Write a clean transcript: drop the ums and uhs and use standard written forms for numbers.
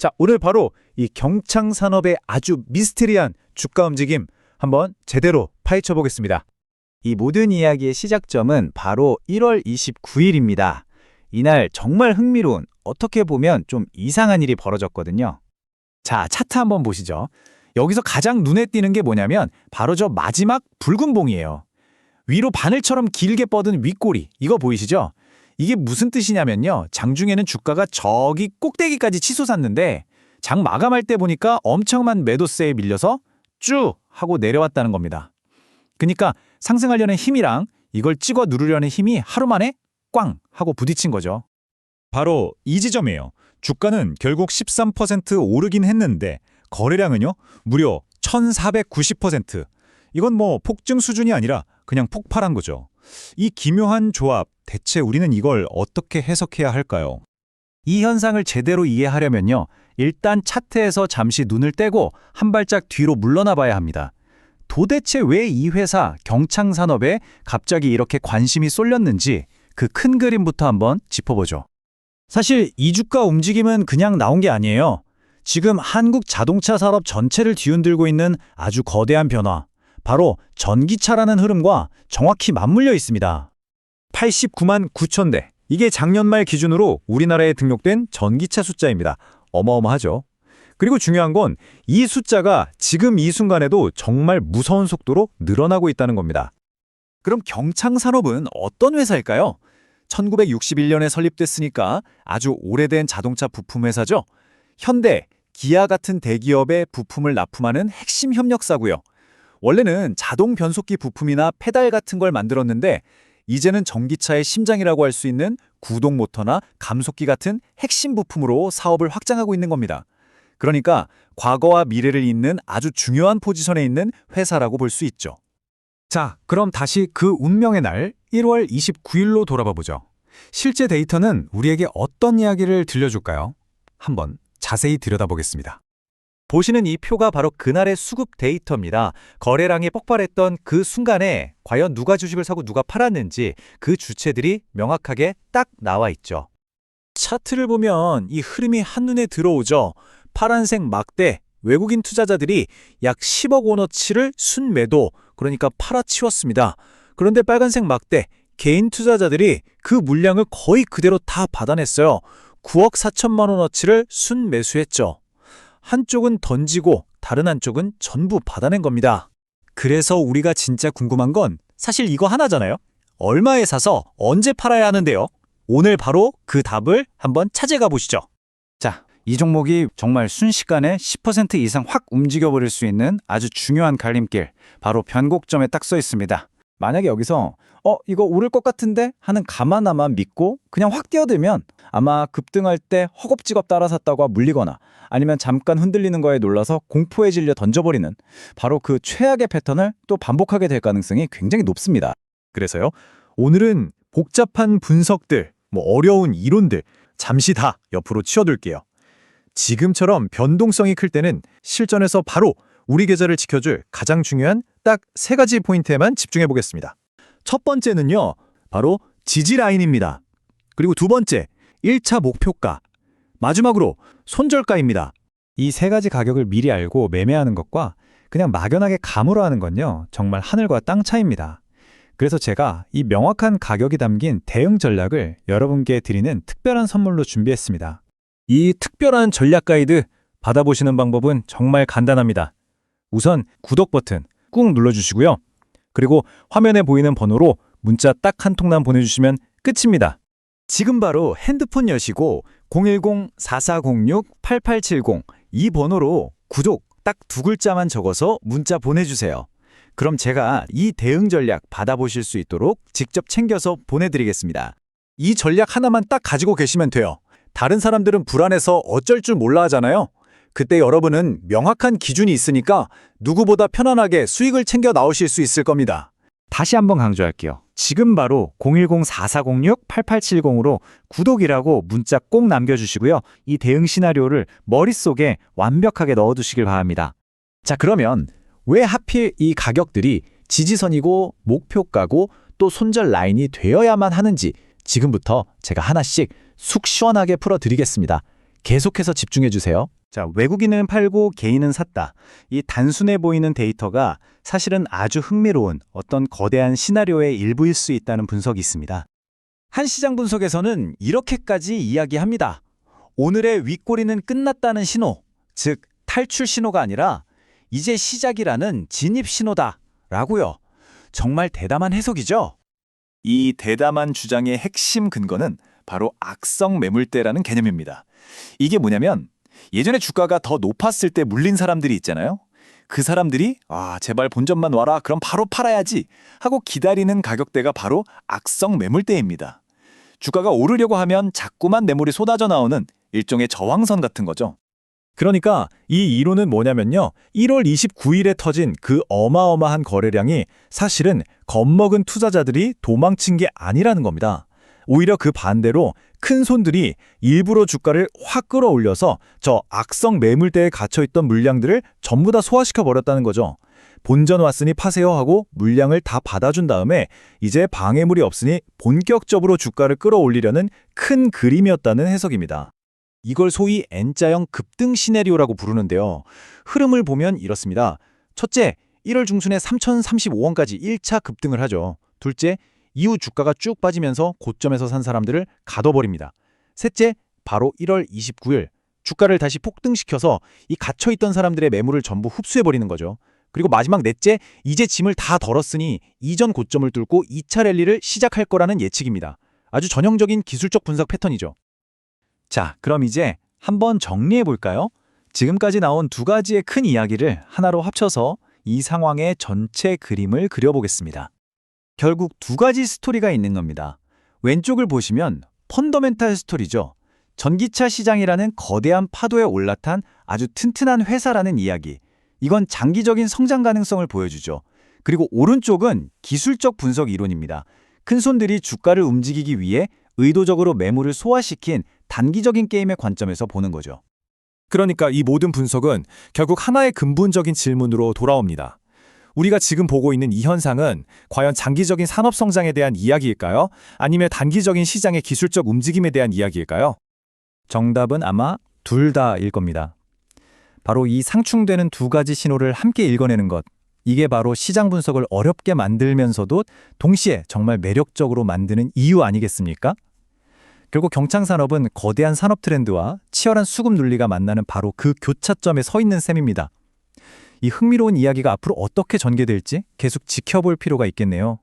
자, 오늘 바로 이 경창산업의 아주 미스테리한 주가 움직임 한번 제대로 파헤쳐 보겠습니다. 이 모든 이야기의 시작점은 바로 1월 29일입니다. 이날 정말 흥미로운, 어떻게 보면 좀 이상한 일이 벌어졌거든요. 자, 차트 한번 보시죠. 여기서 가장 눈에 띄는 게 뭐냐면 바로 저 마지막 붉은 봉이에요. 위로 바늘처럼 길게 뻗은 윗꼬리, 이거 보이시죠? 이게 무슨 뜻이냐면요. 장중에는 주가가 저기 꼭대기까지 치솟았는데 장 마감할 때 보니까 엄청난 매도세에 밀려서 쭉 하고 내려왔다는 겁니다. 그러니까 상승하려는 힘이랑 이걸 찍어 누르려는 힘이 하루 만에 꽝 하고 부딪힌 거죠. 바로 이 지점이에요. 주가는 결국 13% 오르긴 했는데 거래량은요 무려 1490%. 이건 뭐 폭증 수준이 아니라 그냥 폭발한 거죠. 이 기묘한 조합, 대체 우리는 이걸 어떻게 해석해야 할까요? 이 현상을 제대로 이해하려면요. 일단 차트에서 잠시 눈을 떼고 한 발짝 뒤로 물러나 봐야 합니다. 도대체 왜 이 회사 경창산업에 갑자기 이렇게 관심이 쏠렸는지 그 큰 그림부터 한번 짚어보죠. 사실 이 주가 움직임은 그냥 나온 게 아니에요. 지금 한국 자동차 산업 전체를 뒤흔들고 있는 아주 거대한 변화, 바로 전기차라는 흐름과 정확히 맞물려 있습니다. 89만 9천 대, 이게 작년 말 기준으로 우리나라에 등록된 전기차 숫자입니다. 어마어마하죠. 그리고 중요한 건 이 숫자가 지금 이 순간에도 정말 무서운 속도로 늘어나고 있다는 겁니다. 그럼 경창산업은 어떤 회사일까요? 1961년에 설립됐으니까 아주 오래된 자동차 부품 회사죠. 현대, 기아 같은 대기업의 부품을 납품하는 핵심 협력사고요. 원래는 자동 변속기 부품이나 페달 같은 걸 만들었는데 이제는 전기차의 심장이라고 할 수 있는 구동 모터나 감속기 같은 핵심 부품으로 사업을 확장하고 있는 겁니다. 그러니까 과거와 미래를 잇는 아주 중요한 포지션에 있는 회사라고 볼 수 있죠. 자, 그럼 다시 그 운명의 날 1월 29일로 돌아봐 보죠. 실제 데이터는 우리에게 어떤 이야기를 들려줄까요? 한번 자세히 들여다보겠습니다. 보시는 이 표가 바로 그날의 수급 데이터입니다. 거래량이 폭발했던 그 순간에 과연 누가 주식을 사고 누가 팔았는지 그 주체들이 명확하게 딱 나와 있죠. 차트를 보면 이 흐름이 한눈에 들어오죠. 파란색 막대, 외국인 투자자들이 약 10억 원어치를 순매도, 그러니까 팔아치웠습니다. 그런데 빨간색 막대, 개인 투자자들이 그 물량을 거의 그대로 다 받아냈어요. 9억 4천만 원어치를 순매수했죠. 한쪽은 던지고 다른 한쪽은 전부 받아낸 겁니다. 그래서 우리가 진짜 궁금한 건 사실 이거 하나잖아요. 얼마에 사서 언제 팔아야 하는데요? 오늘 바로 그 답을 한번 찾아가 보시죠. 자, 이 종목이 정말 순식간에 10% 이상 확 움직여버릴 수 있는 아주 중요한 갈림길, 바로 변곡점에 딱 써 있습니다. 만약에 여기서 이거 오를 것 같은데 하는 감 하나만 믿고 그냥 확 뛰어들면 아마 급등할 때 허겁지겁 따라 샀다가 물리거나 아니면 잠깐 흔들리는 거에 놀라서 공포에 질려 던져버리는 바로 그 최악의 패턴을 또 반복하게 될 가능성이 굉장히 높습니다. 그래서요, 오늘은 복잡한 분석들, 어려운 이론들 잠시 다 옆으로 치워둘게요. 지금처럼 변동성이 클 때는 실전에서 바로 우리 계좌를 지켜줄 가장 중요한 딱 3가지 포인트에만 집중해 보겠습니다. 첫 번째는요, 바로 지지 라인입니다. 그리고 두 번째, 1차 목표가. 마지막으로 손절가입니다. 이 3가지 가격을 미리 알고 매매하는 것과 그냥 막연하게 감으로 하는 건요, 정말 하늘과 땅 차이입니다. 그래서 제가 이 명확한 가격이 담긴 대응 전략을 여러분께 드리는 특별한 선물로 준비했습니다. 이 특별한 전략 가이드 받아보시는 방법은 정말 간단합니다. 우선 구독 버튼 꾹 눌러주시고요. 그리고 화면에 보이는 번호로 문자 딱 한 통만 보내주시면 끝입니다. 지금 바로 핸드폰 여시고 010-4406-8870 이 번호로 구독 딱 2글자만 적어서 문자 보내주세요. 그럼 제가 이 대응 전략 받아보실 수 있도록 직접 챙겨서 보내드리겠습니다. 이 전략 하나만 딱 가지고 계시면 돼요. 다른 사람들은 불안해서 어쩔 줄 몰라 하잖아요. 그때 여러분은 명확한 기준이 있으니까 누구보다 편안하게 수익을 챙겨 나오실 수 있을 겁니다. 다시 한번 강조할게요. 지금 바로 010-4406-8870으로 구독이라고 문자 꼭 남겨주시고요. 이 대응 시나리오를 머릿속에 완벽하게 넣어두시길 바랍니다. 자, 그러면 왜 하필 이 가격들이 지지선이고 목표가고 또 손절 라인이 되어야만 하는지 지금부터 제가 하나씩 속 시원하게 풀어드리겠습니다. 계속해서 집중해 주세요. 자, 외국인은 팔고 개인은 샀다. 이 단순해 보이는 데이터가 사실은 아주 흥미로운 어떤 거대한 시나리오의 일부일 수 있다는 분석이 있습니다. 한 시장 분석에서는 이렇게까지 이야기합니다. 오늘의 윗꼬리는 끝났다는 신호, 즉 탈출 신호가 아니라 이제 시작이라는 진입 신호다 라고요. 정말 대담한 해석이죠? 이 대담한 주장의 핵심 근거는 바로 악성 매물대라는 개념입니다. 이게 뭐냐면 예전에 주가가 더 높았을 때 물린 사람들이 있잖아요. 그 사람들이 제발 본전만 와라 그럼 바로 팔아야지 하고 기다리는 가격대가 바로 악성 매물대입니다. 주가가 오르려고 하면 자꾸만 매물이 쏟아져 나오는 일종의 저항선 같은 거죠. 그러니까 이 이론은 뭐냐면요. 1월 29일에 터진 그 어마어마한 거래량이 사실은 겁먹은 투자자들이 도망친 게 아니라는 겁니다. 오히려 그 반대로 큰 손들이 일부러 주가를 확 끌어올려서 저 악성 매물대에 갇혀있던 물량들을 전부 다 소화시켜 버렸다는 거죠. 본전 왔으니 파세요 하고 물량을 다 받아준 다음에 이제 방해물이 없으니 본격적으로 주가를 끌어올리려는 큰 그림이었다는 해석입니다. 이걸 소위 N자형 급등 시나리오라고 부르는데요. 흐름을 보면 이렇습니다. 첫째, 1월 중순에 3,035원까지 1차 급등을 하죠. 둘째, 이후 주가가 쭉 빠지면서 고점에서 산 사람들을 가둬버립니다. 셋째, 바로 1월 29일 주가를 다시 폭등시켜서 이 갇혀있던 사람들의 매물을 전부 흡수해버리는 거죠. 그리고 마지막 넷째, 이제 짐을 다 덜었으니 이전 고점을 뚫고 2차 랠리를 시작할 거라는 예측입니다. 아주 전형적인 기술적 분석 패턴이죠. 자, 그럼 이제 한번 정리해 볼까요? 지금까지 나온 두 가지의 큰 이야기를 하나로 합쳐서 이 상황의 전체 그림을 그려보겠습니다. 결국 두 가지 스토리가 있는 겁니다. 왼쪽을 보시면 펀더멘탈 스토리죠. 전기차 시장이라는 거대한 파도에 올라탄 아주 튼튼한 회사라는 이야기. 이건 장기적인 성장 가능성을 보여주죠. 그리고 오른쪽은 기술적 분석 이론입니다. 큰손들이 주가를 움직이기 위해 의도적으로 매물을 소화시킨 단기적인 게임의 관점에서 보는 거죠. 그러니까 이 모든 분석은 결국 하나의 근본적인 질문으로 돌아옵니다. 우리가 지금 보고 있는 이 현상은 과연 장기적인 산업 성장에 대한 이야기일까요? 아니면 단기적인 시장의 기술적 움직임에 대한 이야기일까요? 정답은 아마 둘 다일 겁니다. 바로 이 상충되는 두 가지 신호를 함께 읽어내는 것. 이게 바로 시장 분석을 어렵게 만들면서도 동시에 정말 매력적으로 만드는 이유 아니겠습니까? 결국 경창산업은 거대한 산업 트렌드와 치열한 수급 논리가 만나는 바로 그 교차점에 서 있는 셈입니다. 이 흥미로운 이야기가 앞으로 어떻게 전개될지 계속 지켜볼 필요가 있겠네요.